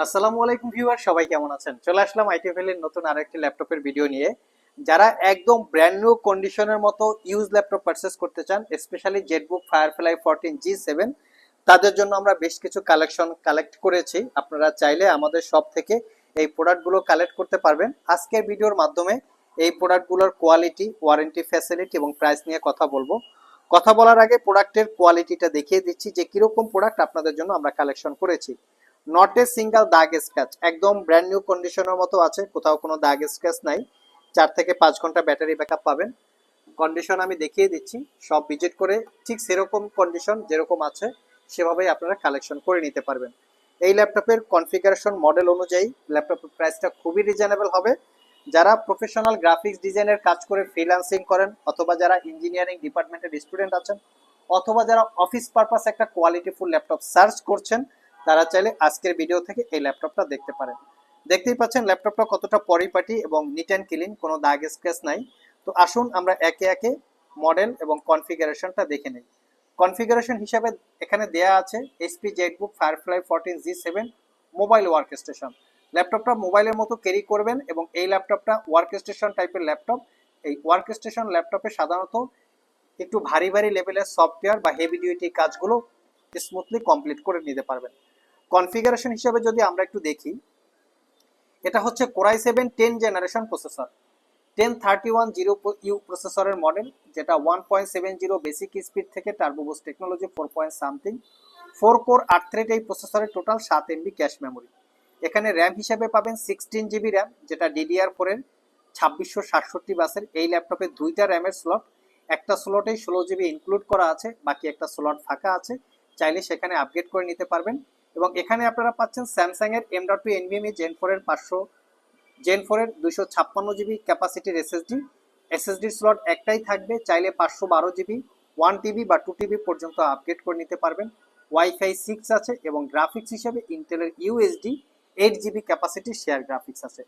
আসসালামু আলাইকুম ভিউয়ার, সবাই কেমন আছেন? চলে আসলাম আইটিএফএল এর নতুন আরেকটি ল্যাপটপের ভিডিও নিয়ে। যারা একদম ব্র্যান্ড নিউ কন্ডিশনের মতো ইউজ ল্যাপটপ পারচেস করতে চান, স্পেশালি জেটবুক ফায়ারফ্লাই 14G7, তাদের জন্য আমরা বেশ কিছু কালেকশন কালেক্ট করেছি। আপনারা চাইলে আমাদের শপ থেকে এই প্রোডাক্টগুলো কালেক্ট করতে পারবেন। আজকের ভিডিওর মাধ্যমে এই প্রোডাক্টগুলোর কোয়ালিটি, ওয়ারেন্টি, ফ্যাসিলিটি এবং প্রাইস নিয়ে কথা বলবো। কথা বলার আগে প্রোডাক্টের কোয়ালিটিটা দেখিয়ে দিচ্ছি যে কিরকম প্রোডাক্ট আপনাদের জন্য আমরা কালেকশন করেছি। নট এ সিঙ্গেল দাগ স্ক্র্যাচ, একদম ব্র্যান্ড নিউ কন্ডিশনের মতো আছে, কোথাও কোনো দাগ স্ক্র্যাচ নাই। 4 থেকে 5 ঘন্টা ব্যাটারি ব্যাকআপ পাবেন। কন্ডিশন আমি দেখিয়ে দিচ্ছি, সব ভিজিট করে ঠিক সেরকম কন্ডিশন যেরকম আছে সেভাবেই আপনারা কালেকশন করে নিতে পারবেন। এই ল্যাপটপের কনফিগারেশন মডেল অনুযায়ী ল্যাপটপের প্রাইসটা খুবই রিজনেবল হবে। যারা প্রফেশনাল গ্রাফিক্স ডিজাইনের কাজ করে ফ্রিল্যান্সিং করেন, অথবা যারা ইঞ্জিনিয়ারিং ডিপার্টমেন্টের স্টুডেন্ট আছেন, অথবা যারা অফিস পারপাস একটা কোয়ালিটিফুল ল্যাপটপ সার্চ করছেন, তারা চাইলে আজকের ভিডিও থেকে এই ল্যাপটপটা দেখতে পারেন। দেখতেই পাচ্ছেন ল্যাপটপটা কতটা পরিপাটি এবং নিট অ্যান্ড ক্লিন, কোনো দাগ স্ক্র্যাচ নাই। তো আসুন আমরা একে একে মডেল এবং কনফিগারেশনটা দেখে নিই। কনফিগারেশন হিসাবে এখানে দেয়া আছে HP Jetbook firefly 14G7 mobile work station. ল্যাপটপটা মোবাইলের মতো ক্যারি করবেন এবং এই ল্যাপটপটা ওয়ার্ক স্টেশন টাইপের ল্যাপটপ। এই ওয়ার্ক স্টেশন ল্যাপটপে সাধারণত একটু ভারী ভারী লেভেলের সফটওয়্যার বা হেভি ডিউটি কাজগুলো স্মুথলি কমপ্লিট করে নিতে পারবেন। কনফিগারেশন হিসেবে যদি আমরা একটু দেখি, এটা হচ্ছে কোরাই 7 10 জেনারেশন প্রসেসর, 10310U প্রসেসরের মডেল, যেটা 1.70 বেসিক স্পিড থেকে turbo boost technology 4 point something, 4 core 8 thread. এই প্রসেসরের টোটাল 7 MB ক্যাশ মেমোরি। এখানে র্যাম হিসেবে পাবেন 16 GB র্যাম, যেটা DDR4 এর 2667 বাসের। এই ল্যাপটপে দুইটা র্যামের স্লট, একটা স্লটে 16 GB ইনক্লুড করা আছে, বাকি একটা স্লট ফাঁকা আছে, চাইলে সেখানে আপগ্রেড করে নিতে পারবেন। এবং এখানে আপনারা পাচ্ছেন স্যামসাং এর M.2 NVMe Gen 4 এর 256 GB ক্যাপাসিটির এসএসডি স্লট একটাই থাকবে, চাইলে 512 GB, 1 TB বা 2 TB পর্যন্ত আপগ্রেড করে নিতে পারবেন। ওয়াইফাই 6 আছে এবং গ্রাফিক্স হিসেবে ইন্টেলের UHD 8 GB capacity share graphics আছে।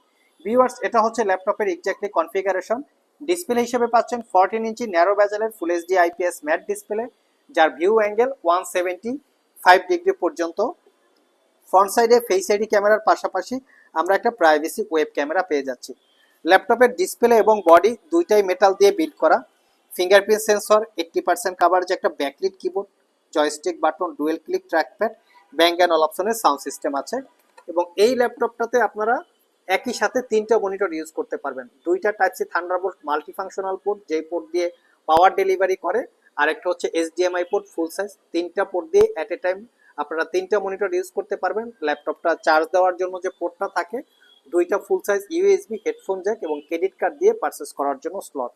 ভিউয়ার্স, এটা হচ্ছে ল্যাপটপের এক্স্যাক্টলি কনফিগারেশন। ডিসপ্লে হিসেবে পাচ্ছেন 14 ইঞ্চি ন্যারো বেজেলের full HD IPS matte display, যার ভিউ অ্যাঙ্গেল 175 ডিগ্রি পর্যন্ত। ফ্রন্ট সাইডে ফেস আইডি ক্যামেরার পাশাপাশি আমরা একটা প্রাইভেসি ওয়েব ক্যামেরা পেয়ে যাচ্ছি। ল্যাপটপের ডিসপ্লে এবং বডি দুইটাই মেটাল দিয়ে বিল্ড করা। ফিঙ্গারপ্রিন্ট সেন্সর, 80% কাভারেজ একটা backlit keyboard, joystick button, dual click trackpad, bang and all অপশনের সাউন্ড সিস্টেম আছে। এবং এই ল্যাপটপটাতে আপনারা একই সাথে 3টা মনিটর ইউজ করতে পারবেন। দুইটা টাইপ-সি থান্ডারবোল্ট মাল্টিফাংশনাল পোর্ট, যেই পোর্ট দিয়ে পাওয়ার ডেলিভারি করে, আর একটা হচ্ছে এইচডিএমআই পোর্ট ফুল সাইজ। 3টা পোর্ট দিয়ে অ্যাট এ টাইম আপনারা 3টা মনিটর ইউজ করতে পারবেন। ল্যাপটপটা চার্জ দেওয়ার জন্য যে পোর্টটা থাকে, দুইটা ফুল সাইজ ইউএসবি, হেডফোন জ্যাক এবং ক্রেডিট কার্ড দিয়ে পারচেস করার জন্য স্লট।